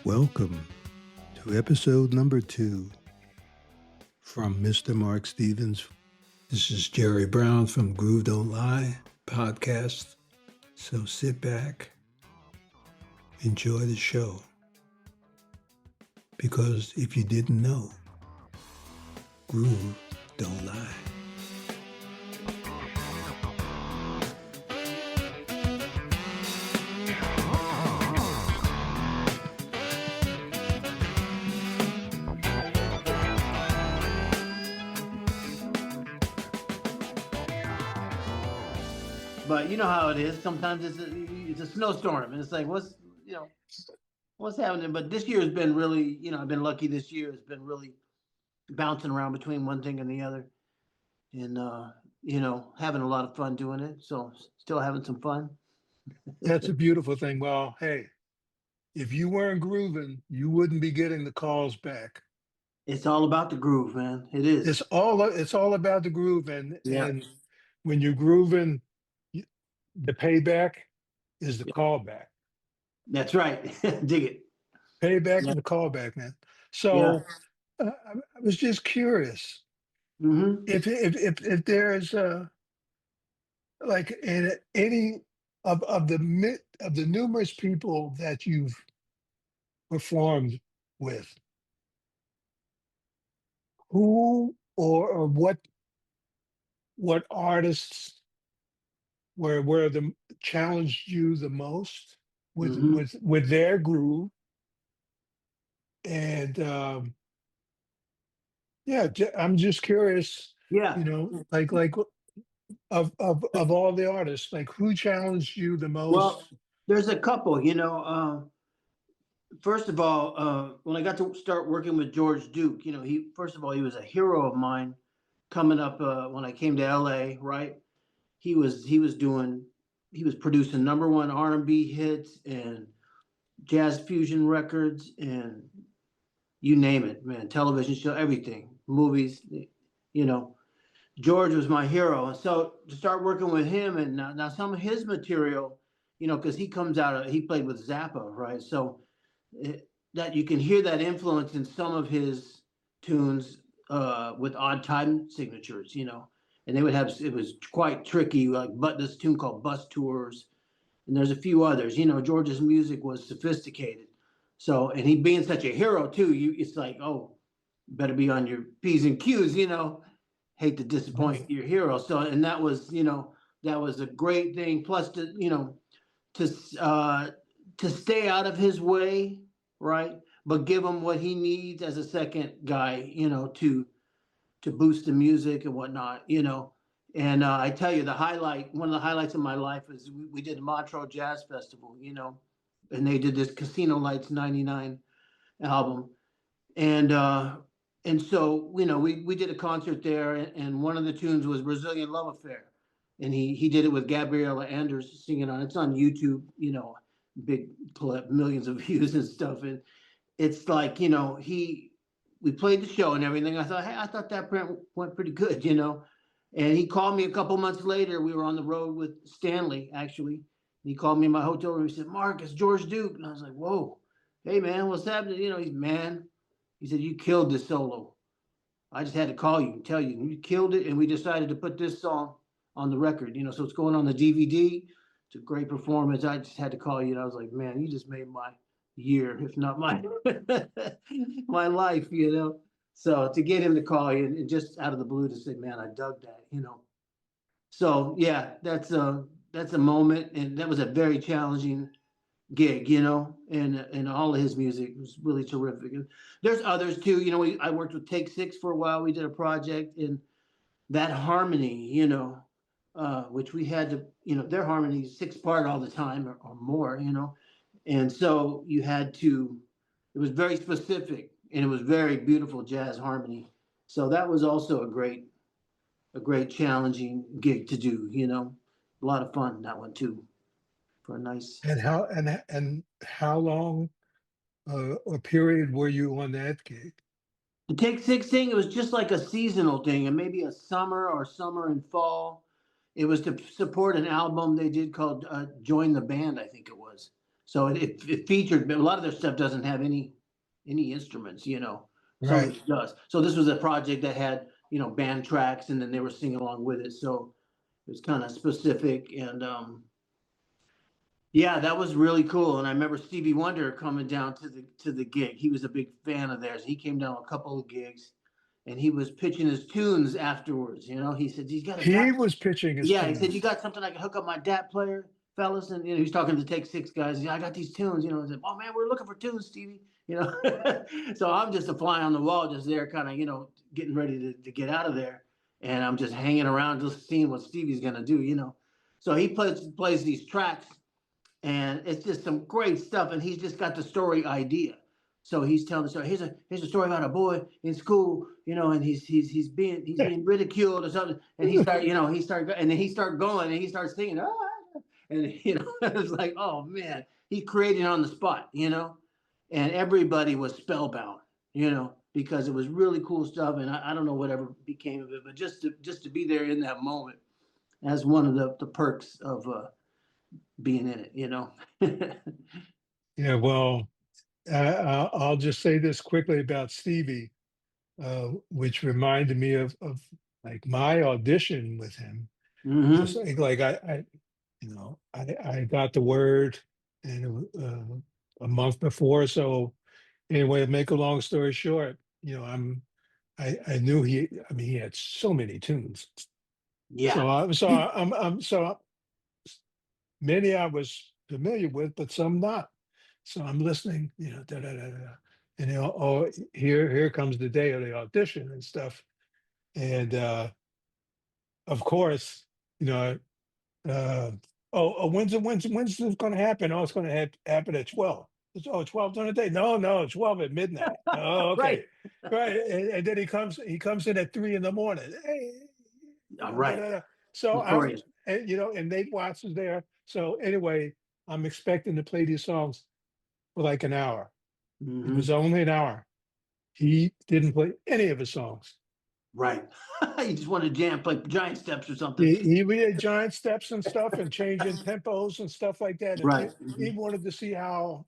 Welcome to episode number 2 from Mr. Mark Stevens. This is Gerry Brown from Groove Don't Lie podcast. So sit back, enjoy the show. Because if you didn't know, Groove Don't Lie. But you know how it is. Sometimes it's a snowstorm, and it's like, what's happening? But this year has been really, I've been lucky. This year has been really bouncing around between one thing and the other, and having a lot of fun doing it. So still having some fun. That's a beautiful thing. Well, hey, if you weren't grooving, you wouldn't be getting the calls back. It's all about the groove, man. It is. It's all about the groove, and when you're grooving, the payback is the callback. That's right. Dig it. Payback and the callback, man. So I was just curious if there's like in any of the numerous people that you've performed with, who or what artists were the challenged you the most with their groove, and I'm just curious, like of all the artists, like who challenged you the most? Well, there's a couple. First of all, when I got to start working with George Duke, he was a hero of mine coming up when I came to LA, right? He was producing number one R&B hits and jazz fusion records and you name it, man, television show, everything, movies, George was my hero. And so to start working with him and now some of his material, because he played with Zappa, right? So that you can hear that influence in some of his tunes with odd time signatures, and it was quite tricky, like this tune called Bus Tours, and there's a few others. George's music was sophisticated. So, and he being such a hero too, it's like, oh, better be on your P's and Q's, hate to disappoint your hero. So, and that was a great thing. Plus to stay out of his way, right? But give him what he needs as a second guy, to boost the music and whatnot, And I tell you, one of the highlights of my life is we did the Montreux Jazz Festival, and they did this Casino Lights '99 album, and so we did a concert there, and one of the tunes was Brazilian Love Affair, and he did it with Gabriela Anders singing on. It's on YouTube, big clip, millions of views and stuff, and it's like we played the show and everything. I thought that went pretty good, And he called me a couple months later. We were on the road with Stanley, actually. He called me in my hotel room. He said, "Mark, it's George Duke." And I was like, "Whoa, hey, man, what's happening?" He said, "You killed this solo. I just had to call you and tell you. You killed it, and we decided to put this song on the record, so it's going on the DVD. It's a great performance. I just had to call you." And I was like, "Man, you just made my year, if not my my life, So to get him to call you and just out of the blue to say, "Man, I dug that," So yeah, that's a moment, and that was a very challenging gig, and all of his music was really terrific. And there's others too, I worked with Take Six for a while. We did a project in that harmony, which we had to, their harmony is 6-part all the time or more, and so it was very specific and it was very beautiful jazz harmony. So that was also a great challenging gig to do, a lot of fun, that one too, for a nice. And how long a period were you on that gig? The Take Six thing, it was just like a seasonal thing, and maybe a summer and fall. It was to support an album they did called Join the Band, I think it was. So it featured, a lot of their stuff doesn't have any instruments, you know. Some of Right. it does. So this was a project that had, you know, band tracks, and then they were singing along with it. So it was kind of specific, and yeah, that was really cool. And I remember Stevie Wonder coming down to the gig. He was a big fan of theirs. He came down a couple of gigs, and he was pitching his tunes afterwards. You know, he said he's got a He DAT. was pitching his Yeah, he said, you tunes. got something I can hook up my DAT player, fellas? And you know, he's talking to Take Six guys. Yeah, I got these tunes. You know, I said, oh man, we're looking for tunes, Stevie. You know, so I'm just a fly on the wall, just there, kind of, you know, getting ready to get out of there, and I'm just hanging around, just seeing what Stevie's gonna do. You know, so he plays these tracks, and it's just some great stuff. And he's just got the story idea. So he's telling the story. Here's a story about a boy in school, you know, and he's being ridiculed or something. And he started, you know, and then he started going, and he starts singing, ah, and you know, it was like, oh man, he created on the spot, you know, and everybody was spellbound, you know, because it was really cool stuff. And I don't know whatever became of it, but just to be there in that moment, as one of the perks of being in it, you know. Yeah, well, I'll just say this quickly about Stevie, which reminded me of like my audition with him. Just Mm-hmm. like I you know, I got the word, and a month before. So anyway, to make a long story short, you know, I knew I mean, he had so many tunes. Yeah. So many I was familiar with, but some not. So I'm listening, you know, da da da da, and you know, oh, here comes the day of the audition and stuff, and of course, you know, uh, when's this going to happen? Oh, it's going to happen at 12. Oh, 12 on a day? No, 12 at midnight. Oh, okay, Right. right. And then he comes in at 3 in the morning. Hey, you know, da, Right. da, da. So Notorious. and, you know, and Nate Watts is there. So anyway, I'm expecting to play these songs for like an hour. It Mm-hmm. was only an hour. He didn't play any of his songs. Right. You just want to jam, play giant steps or something. He did giant steps and stuff and changing tempos and stuff like that. Right. He wanted to see how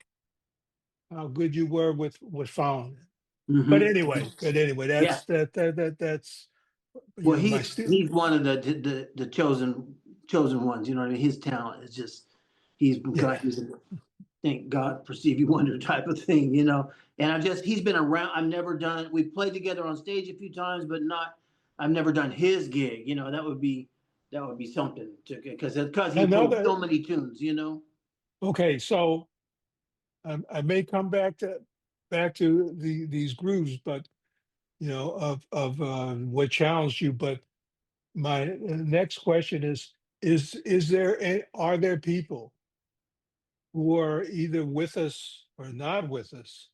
good you were with following it. Mm-hmm. But anyway, Yeah. that's you Well, know my he's one of the chosen ones. You know what I mean? His talent is just he's yeah. he's a thank God for Stevie Wonder type of thing, you know. And he's been around. I've never done. We've played together on stage a few times, but not. I've never done his gig. You know, that would be something to because he played Another so many tunes. You know. okay, so I may come back to these grooves, but you know of what challenged you. But my next question is there are there people who are either with us or not with us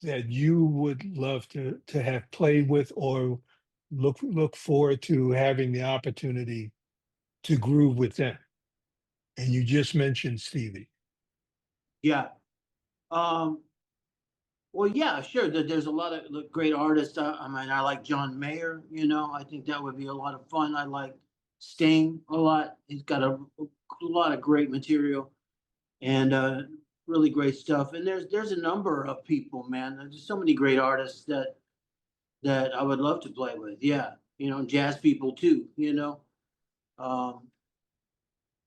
that you would love to have played with or look forward to having the opportunity to groove with them? And you just mentioned Stevie. Yeah. Um. Well, yeah, sure. There's a lot of great artists. I mean, I like John Mayer. You know, I think that would be a lot of fun. I like Sting a lot. He's got a lot of great material and really great stuff. And there's a number of people, man. There's so many great artists that I would love to play with. Yeah, you know, jazz people too. Um,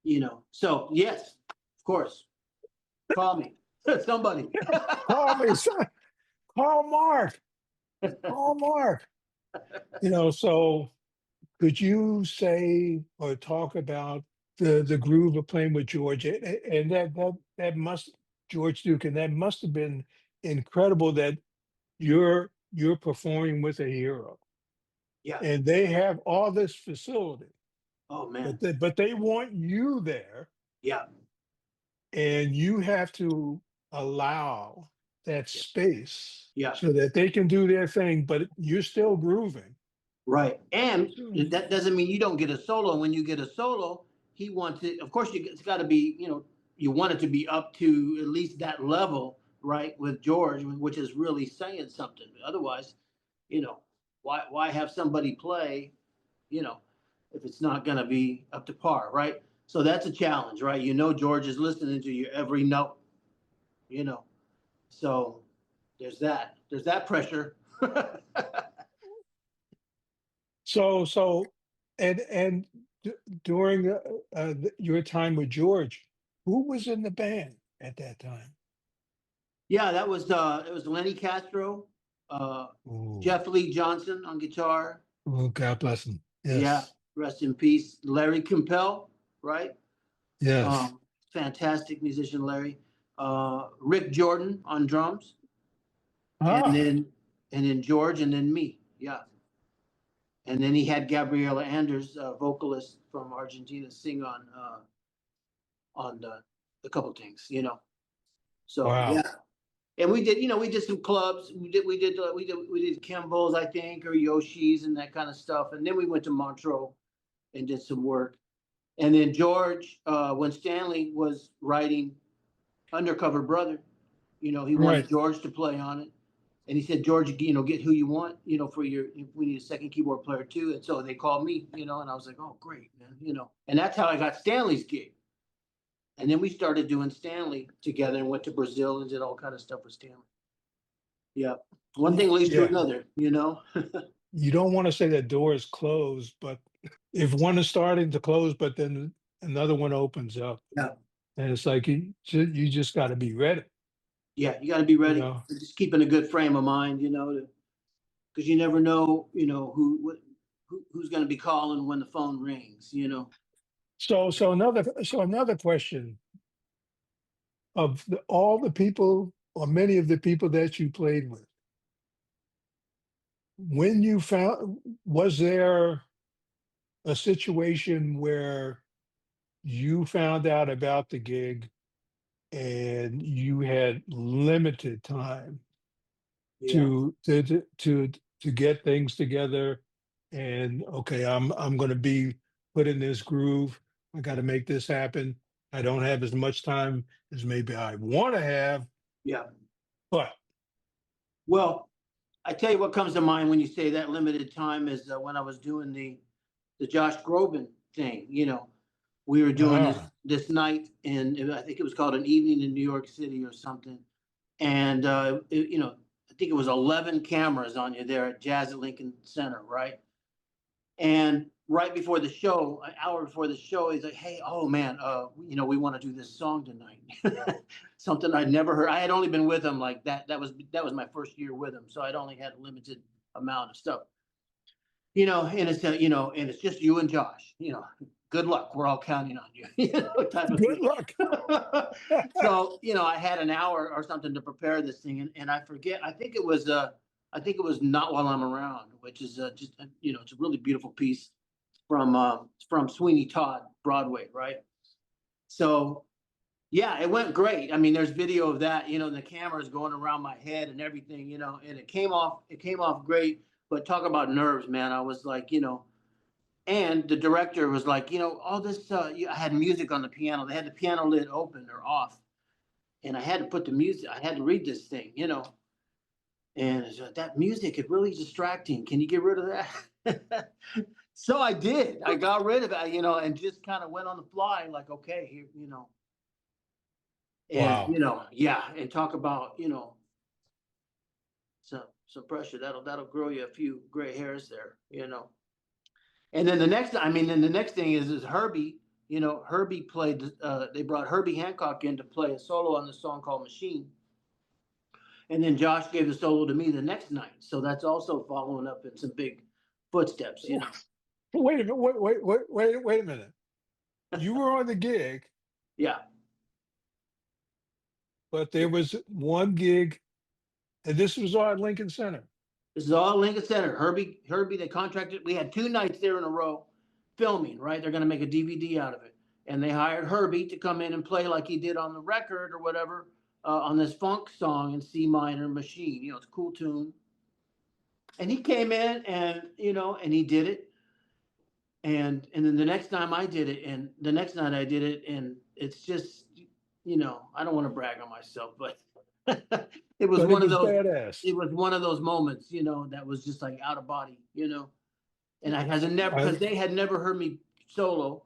you know. So yes, of course, call me, somebody. Call me, son. Call Mark. Call Mark. You know, so could you say or talk about the groove of playing with George, and that must George Duke, and that must have been incredible that you're performing with a hero, Yeah. and they have all this facility, Oh man. but they want you there, Yeah. and you have to allow that Yeah. space Yeah. so that they can do their thing, but you're still grooving. Right. And So, that doesn't mean you don't get a solo. When you get a solo, he wants it. Of course, it's got to be, you know, you want it to be up to at least that level, right? With George, which is really saying something. Otherwise, you know, why have somebody play, you know, if it's not going to be up to par, right? So that's a challenge, right? You know, George is listening to your every note, you know. So there's that. There's that pressure. So, and during your time with George, who was in the band at that time? Yeah, that was it was Lenny Castro, uh, Ooh, Jeff Lee Johnson on guitar. oh, God bless him. Yeah, Yes, rest in peace. Larry Campbell, right? yes. Um, Fantastic musician, Larry. Rick Jordan on drums, and Ah, then George, and then me. Yeah, and then he had Gabriela Anders, vocalist from Argentina, sing on the couple things, you know. So yeah, wow. and we did, you know, we did some clubs. We did Kimball's, I think, or Yoshi's and that kind of stuff. And then we went to Montreux and did some work. And then George, when Stanley was writing Undercover Brother, you know, he wanted Right. George to play on it. And he said, George, you know, get who you want, you know, for your, we need a second keyboard player too. And so they called me, you know, and I was like, oh, great, man, you know. And that's how I got Stanley's gig. And then we started doing Stanley together and went to Brazil and did all kind of stuff with Stanley. Yeah. One thing leads to Yeah. another, you know? You don't want to say that door is closed, but if one is starting to close, but then another one opens up, Yeah. and it's like you just got to be ready, Yeah. You got to be you ready. know. Just keeping a good frame of mind, you know, because you never know, you know, who's going to be calling when the phone rings, you know? So another question of all the people or many of the people that you played with, when you found, was there a situation where you found out about the gig and you had limited time Yeah. to get things together, and okay, I'm going to be put in this groove, I got to make this happen, I don't have as much time as maybe I want to have, Yeah. but Well, I tell you what comes to mind when you say that limited time is when I was doing the Josh Groban thing, you know, we were doing ah, this night in, I think it was called An Evening in New York City or something. And, you know, I think it was 11 cameras on you there at Jazz at Lincoln Center, right? And right before the show, an hour before the show, he's like, "Hey, oh man, you know, we want to do this song tonight." Something I'd never heard. I had only been with him like that. That was my first year with him, so I'd only had a limited amount of stuff, you know. And it's you know, and it's just you and Josh. You know, good luck. We're all counting on you. You know, type of good thing. luck. So you know, I had an hour or something to prepare this thing, and I forget. I think it was Not While I'm Around, which is just you know, it's a really beautiful piece from Sweeney Todd Broadway, right? So yeah, it went great. I mean, there's video of that, you know, the camera's going around my head and everything, you know, and it came off great. But talk about nerves, man. I was like, you know, and the director was like, you know, all this, I had music on the piano. They had the piano lid open or off. And I had to put the music, I had to read this thing, you know. And that music is really distracting. Can you get rid of that? So I did. I got rid of it, you know, and just kind of went on the fly, like, okay, here, you know, and Wow. you know, yeah, and talk about, you know, some pressure that'll grow you a few gray hairs there, you know. And then the next thing is Herbie. You know, Herbie played. They brought Herbie Hancock in to play a solo on the song called Machine, and then Josh gave the solo to me the next night. So that's also following up in some big footsteps, you know. Wait a minute. Wait a minute. You were on the gig, Yeah, but there was one gig, and this was all at Lincoln Center. this is all Lincoln Center. Herbie, they contracted. We had 2 nights there in a row filming. Right, they're going to make a DVD out of it, and they hired Herbie to come in and play like he did on the record or whatever on this funk song in C minor, Machine. You know, it's a cool tune. And he came in and you know, and he did it. And then the next time I did it, and the next night I did it, and it's just, you know, I don't want to brag on myself, but it was But it one of was those. badass. It was one of those moments, you know, that was just like out of body, you know. And I hasn't never, I, because they had never heard me solo,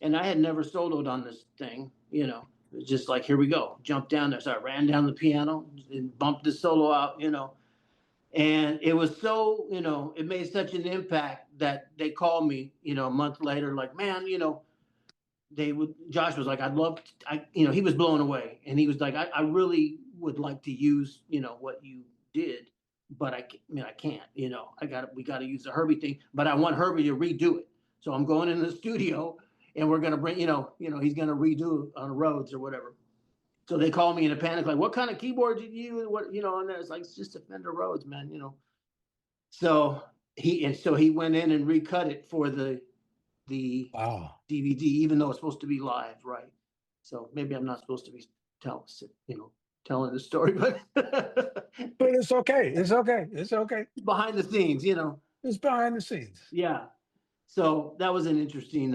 and I had never soloed on this thing, you know. It was just like, here we go, jump down there. So I ran down the piano and bumped the solo out, you know. And it was so, you know, it made such an impact that they called me, you know, a month later, like, man, you know, Josh was like, I'd love to, you know, he was blown away. And he was like, I really would like to use, you know, what you did, but I mean, I can't, you know, we got to use the Herbie thing, but I want Herbie to redo it. So I'm going in the studio and we're going to bring, he's going to redo on Rhodes or whatever. So they call me in a panic, like, what kind of keyboard did you use? What, you know, and it's like, it's just a Fender Rhodes, man, you know. So he went in and recut it for the Wow. DVD, even though it's supposed to be live, right? So maybe I'm not supposed to be telling the story, but But it's okay. It's okay. It's okay. behind the scenes, you know. It's behind the scenes. Yeah. So that was an interesting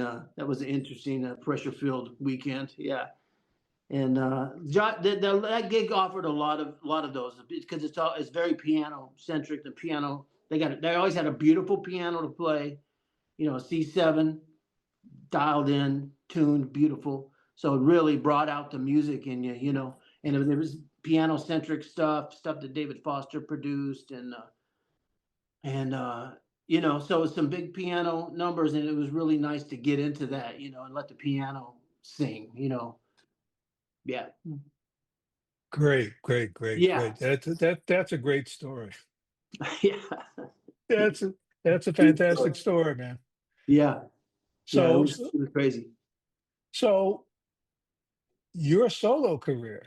pressure-filled weekend. Yeah. And that gig offered a lot of those because it's very piano centric. The piano they always had a beautiful piano to play, you know, a C7 dialed in, tuned, beautiful. So it really brought out the music in you, you know. And there was piano centric stuff that David Foster produced, and you know, so it's some big piano numbers, and it was really nice to get into that, you know, and let the piano sing, you know. Yeah. Great. Yeah. That's a great story. Yeah. That's a fantastic story, man. Yeah. Yeah. So, It was crazy. so your solo career,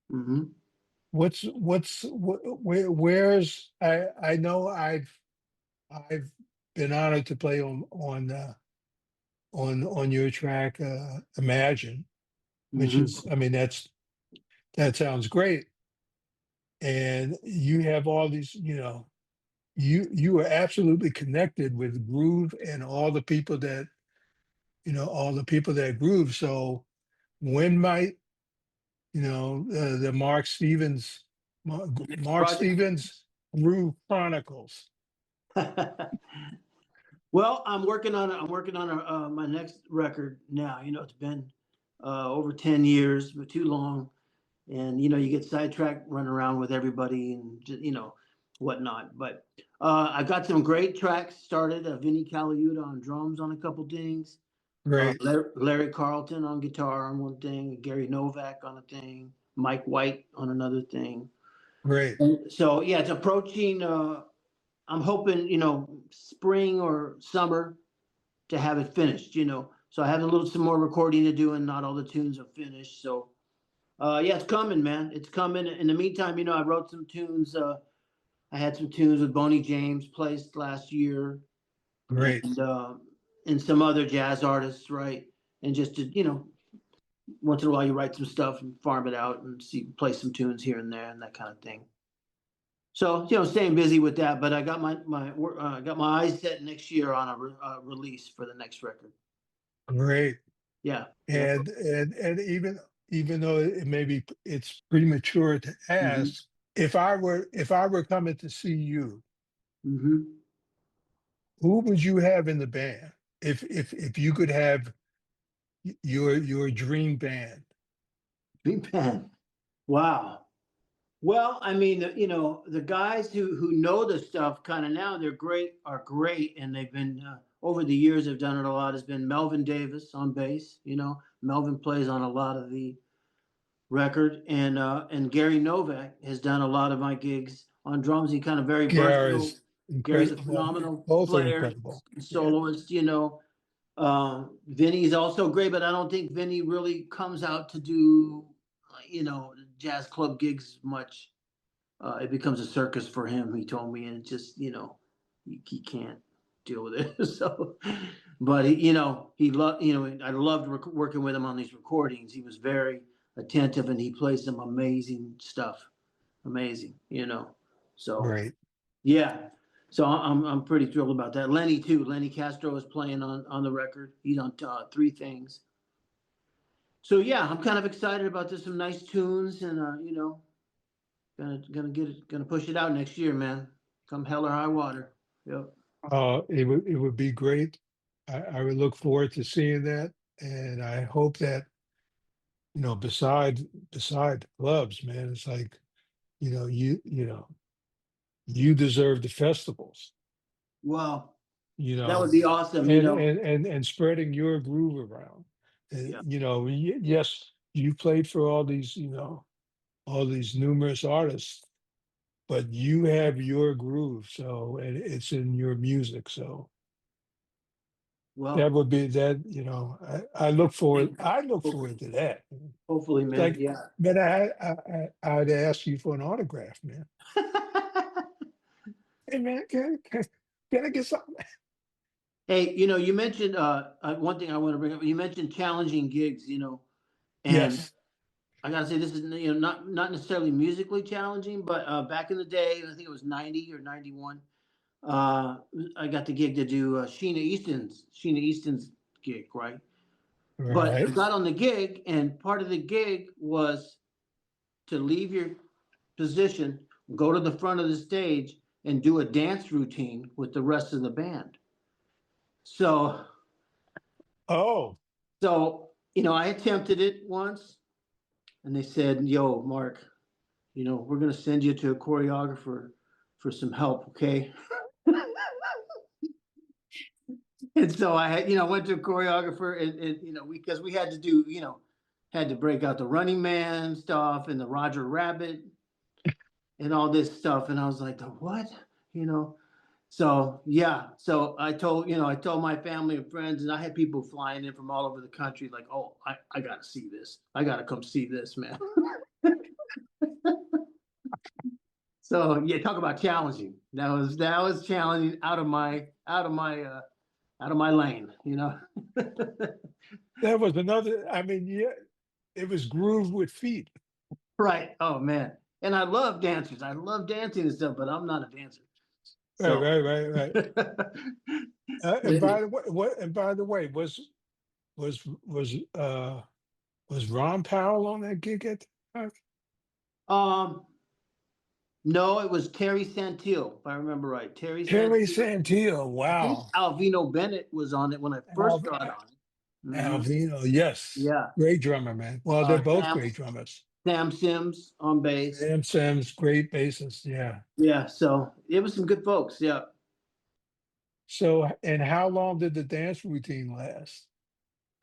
Mm-hmm. where's I know I've been honored to play on your track, Imagine, which Mm-hmm. is, I mean, that sounds great. And you have all these, you know, you are absolutely connected with groove and all the people that, you know, all the people that groove. So when might, you know, the Next Mark project. Stevens Groove Chronicles? Well, I'm working on my next record now. You know, it's been over 10 years, but too long. And you know, you get sidetracked running around with everybody and you know whatnot. But I got some great tracks started. Vinny Colaiuta on drums on a couple things. Great, Larry Carlton on guitar on one thing. Gary Novak on a thing. Mike White on another thing. great, And so yeah, it's approaching. I'm hoping, you know, spring or summer to have it finished, you know. So I have some more recording to do, and not all the tunes are finished. So yeah, it's coming, man. It's coming. In the meantime, you know, I wrote some tunes. I had some tunes with Boney James placed last year, great. and some other jazz artists, right? And just to, you know, once in a while you write some stuff and farm it out and play some tunes here and there and that kind of thing. So, you know, staying busy with that, but I got my eyes set next year on a release for the next record. Great. Yeah. And even though it's premature to Mm-hmm. ask, if I were coming to see you, Mm-hmm. who would you have in the band? If you could have your dream band. Big Pen. Wow. Well, I mean, you know, the guys who know the stuff kind of now, are great, and they've been over the years have done it a lot. Has been Melvin Davis on bass. You know, Melvin plays on a lot of the record, and Gary Novak has done a lot of my gigs on drums. He kind of very versatile. Gary's Gary's a incredible. Well, phenomenal both are player, incredible. Yeah, soloist. You know, Vinny's also great, but I don't think Vinny really comes out to do, you know, jazz club gigs much. It becomes a circus for him. He told me, and just, you know, he can't deal with it. So, but you know, I loved working with him on these recordings. He was very attentive, and he plays some amazing stuff. Amazing, you know. So great. yeah, so I'm pretty thrilled about that. Lenny too. Lenny Castro is playing on the record. He's on three things. So yeah, I'm kind of excited about this. Some nice tunes, and you know, gonna push it out next year, man. Come hell or high water. Yep. It would be great. I would look forward to seeing that. and I hope that, beside clubs, man, it's like, you deserve the festivals, Well, you that would know, be awesome. and spreading your groove around. Yeah. Yes, you played for all these numerous artists, but you have your groove, so and it's in your music. So that Well, would be that, I look forward to that. hopefully, man. Like, Yeah. man, I'd ask you for an autograph, man. Hey, man, can I get something? Hey, you mentioned one thing I want to bring up. You mentioned challenging gigs, and Yes. I gotta say this is not necessarily musically challenging, but back in the day, I think it was 90 or 91. Uh, I got the gig to do Sheena Easton's gig, right? But I Right. got on the gig, and part of the gig was to leave your position, go to the front of the stage, and do a dance routine with the rest of the band. So, Oh, I attempted it once, and they said, "Yo, Mark, we're gonna send you to a choreographer for some help, okay?" And so I had, went to a choreographer, and because we had to do, had to break out the Running Man stuff and the Roger Rabbit and all this stuff, and I was like, the what, you know? So yeah, so I told my family and friends, and I had people flying in from all over the country, like, oh, I gotta see this, I gotta come see this, man. So yeah, talk about challenging. That was challenging, out of my lane. that was another. I mean, yeah, it was groove with feet. Right. Oh man. And I love dancers. I love dancing and stuff, but I'm not a dancer. Right, So right, right, right. And by the way, was Ron Powell on that gig at the time? um no, it was Terry Santil, if I remember right. Terry Terry Santil. Santil. I think Wow. Alvino Bennett was on it when I first Al, got on it. Alvino. Yes. Yeah. Great drummer, man. Well, they're both Sam great drummers. Sam Sims on bass. Sam Sims, great bassist. Yeah. Yeah, so it was some good folks. Yeah. So, and how long did the dance routine last?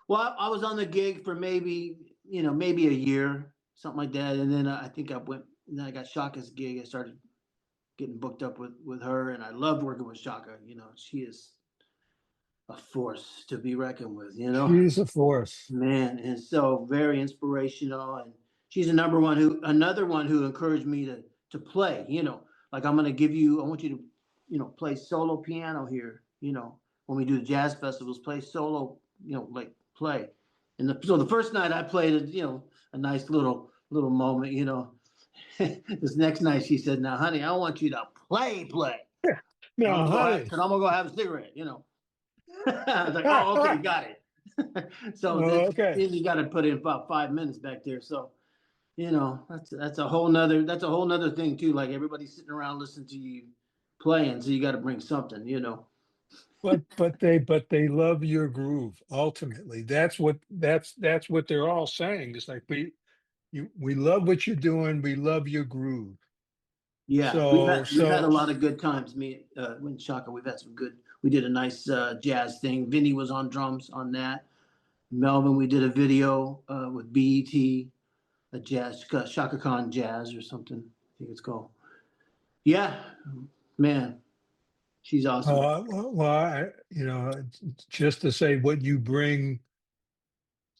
Well, I was on the gig for maybe a year, something like that, and then I think I went. And then I got Shaka's gig. I started getting booked up with her, and I loved working with Chaka. She is a force to be reckoned with. She's a force. Man, and so very inspirational. And she's another one who encouraged me to play. Like I want you to, play solo piano here. When we do the jazz festivals, play solo. Like play. And so the first night I played, a nice little moment. This next night she said, "Now, honey, I want you to play." I'm Now, gonna go have, honey. cause I'm gonna go have a cigarette. I was like, "Oh, okay, got it." So then, Okay. then you got to put in about 5 minutes back there. So that's a whole nother thing too. Like everybody's sitting around listening to you playing, so you got to bring something. But they love your groove. Ultimately, that's what they're all saying. It's like we love what you're doing. We love your groove. Yeah, we've So had we've had a so lot of good times. Me, and Shaka, we've had some good. We did a nice jazz thing. Vinny was on drums on that. Melvin, we did a video with BET, a jazz Chaka Khan jazz or something. I think it's called. Yeah, man, she's awesome. just to say what you bring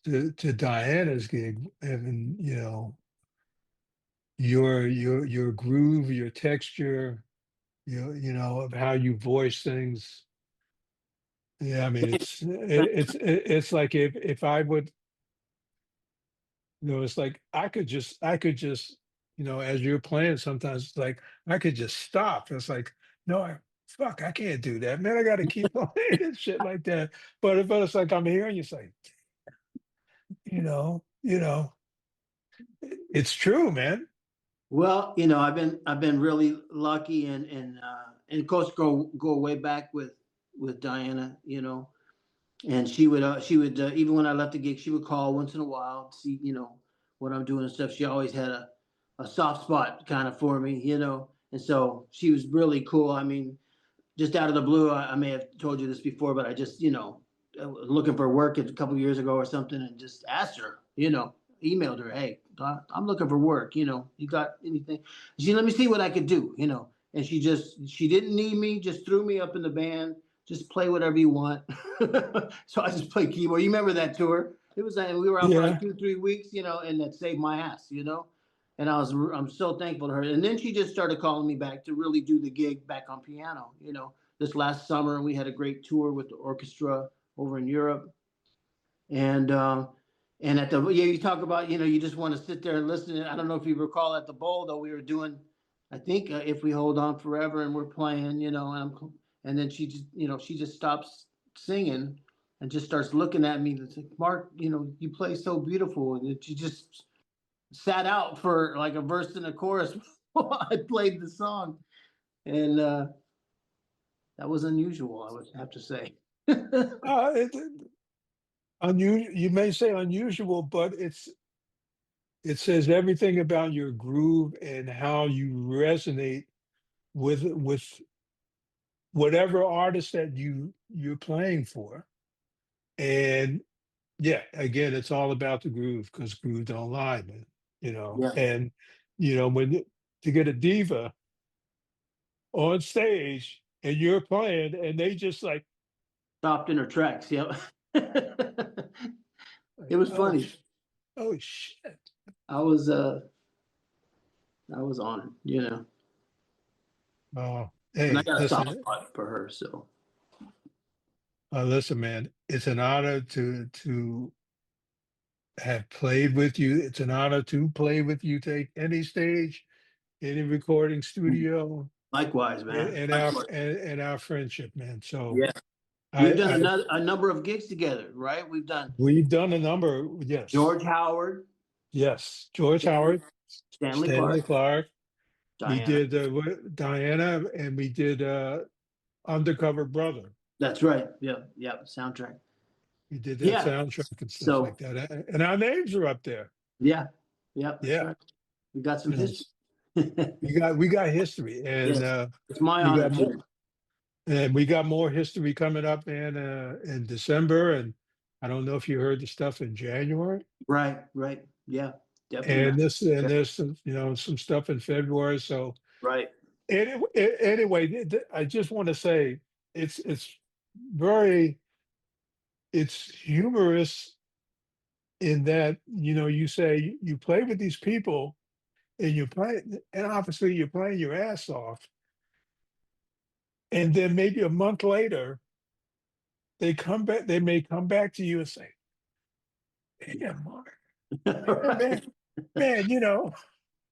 to Diana's gig, and your groove, your texture, of how you voice things. Yeah, I mean, it's like if I would, it's like I could just, as you're playing, sometimes it's like I could just stop. It's like, no, fuck, I can't do that, man. I got to keep playing and shit like that. But it's like I'm hearing you say, it's true, man. Well, I've been really lucky, and of course go way back with Diana. And she would even when I left the gig, she would call once in a while, see, what I'm doing and stuff. She always had a soft spot kind of for me, and so she was really cool. I mean, just out of the blue, I may have told you this before, but I just, was looking for work a couple of years ago or something, and just asked her, emailed her, hey, I'm looking for work, you got anything? She let me see what I could do, and she didn't need me, just threw me up in the band, just play whatever you want. So I just played keyboard. You remember that tour? It was, and we were out for like Yeah. 2, 3 weeks, and that saved my ass, and I'm so thankful to her. And then she just started calling me back to really do the gig back on piano. This last summer we had a great tour with the orchestra over in Europe, and at the you talk about you just want to sit there and listen. I don't know if you recall at the bowl though we were doing, I think if we hold on forever and we're playing, and then she just stops singing and just starts looking at me and it's like, Mark, you play so beautiful, and she just sat out for like a verse and a chorus while I played the song, and that was unusual, I would have to say. You may say unusual, but it says everything about your groove and how you resonate with whatever artist that you're playing for. And yeah, again, it's all about the groove because groove don't lie, man. Yeah, And to get a diva on stage and you're playing and they just stopped in her tracks. Yep. like, It was oh, funny. oh shit. I was uh I was honored, Oh, and I hey, got a soft listen, spot for her. So listen, man. It's an honor to have played with you. It's an honor to play with you. Take any stage, any recording studio, likewise, man. Likewise. and our friendship, man. So Yeah, we've done I a number of gigs together, right? We've done we've done a number. Yes, George Howard, yes. George Stanley, Howard, Stanley Stanley Clark, Clark. We Diana. did Diana, and we did Undercover Brother. That's right. Yeah, yeah. Soundtrack. We did that Yeah. soundtrack and stuff like So that, and our names are up there. yeah, yeah. That's Yeah, right. We got some you know, history. we got history, and Yes, it's my we honor got more, too. and we got more history coming up in December, and I don't know if you heard the stuff in January, Right, right. Yeah, definitely, man. and this and Yeah, there's some stuff in February. So right. anyway, I just want to say it's very it's humorous in that you say you play with these people and you play and obviously you're playing your ass off, and then maybe a month later they may come back to you and say, "Yeah, Mark, yeah, man, Right. man,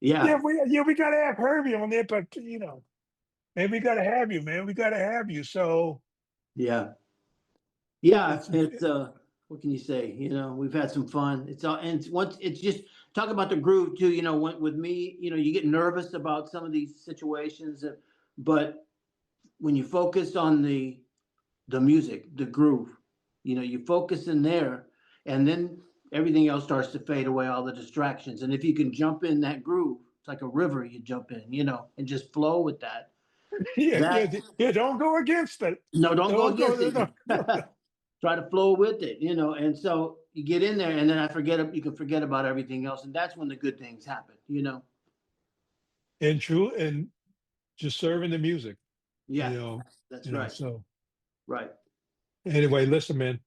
Yeah, we gotta have Herbie on there, but man, we gotta have you, man, we gotta have you." So yeah. Yeah, it's it's what can you say? We've had some fun. It's all and once it's just talk about the groove too, with me, you get nervous about some of these situations, but when you focus on the music, the groove, you focus in there, and then everything else starts to fade away, all the distractions. And if you can jump in that groove, it's like a river you jump in, and just flow with that. yeah, yeah, That yeah. Don't go against it. No, don't go Don't go. against No, it. no, no, no. Try to flow with it, and so you get in there, and then you can forget about everything else, and that's when the good things happen. And true, and just serving the music, you Yeah, know, that's right. So Right. anyway, listen, man.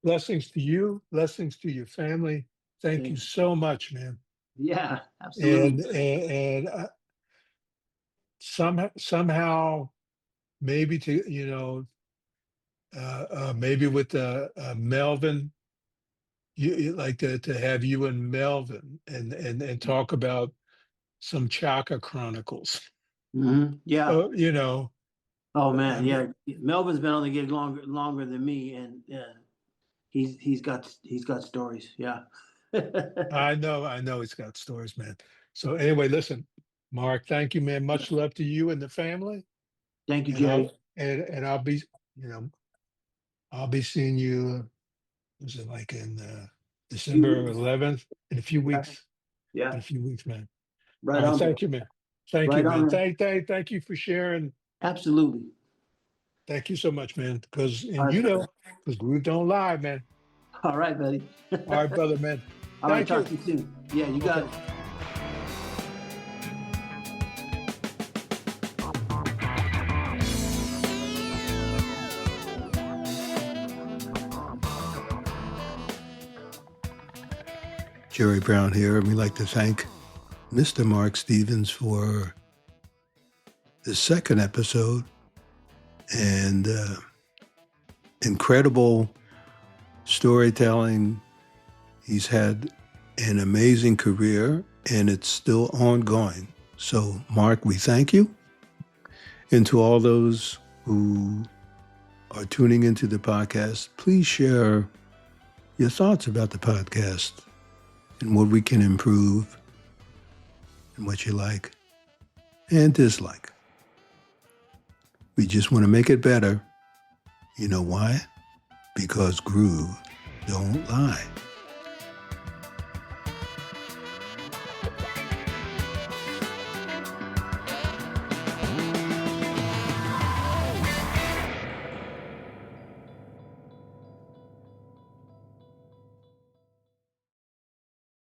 Blessings to you. Blessings to your family. Thank you Thank you. so much, man. Yeah, And absolutely. somehow maybe to maybe with Melvin, you like to have you and Melvin and talk about some Chaka Chronicles. Yeah. You know, Oh man, um, yeah. Melvin's been on the gig longer than me, and he's got stories. Yeah. I know it's got stories, man. So anyway, listen, Mark, thank you, man. Much love to you and the family. Thank you, And Gerry. I'll be, you know, I'll be seeing you, was it like in December 11th, in a few weeks? Yeah. In a few weeks, man. Right All right, on. thank you, man. Thank you, Right man. on. Thank you for sharing. Absolutely. Thank you so much, man. Because, All and right. because Groove don't lie, man. All right, buddy. All right, brother, man. All right, Thank you. talk to you soon. Yeah, you got Okay. it. Gerry Brown here, and we'd like to thank Mr. Mark Stevens for the second episode and incredible storytelling. He's had an amazing career, and it's still ongoing. So, Mark, we thank you. And to all those who are tuning into the podcast, please share your thoughts about the podcast and what we can improve and what you like and dislike. We just want to make it better. You know why? Because groove don't lie.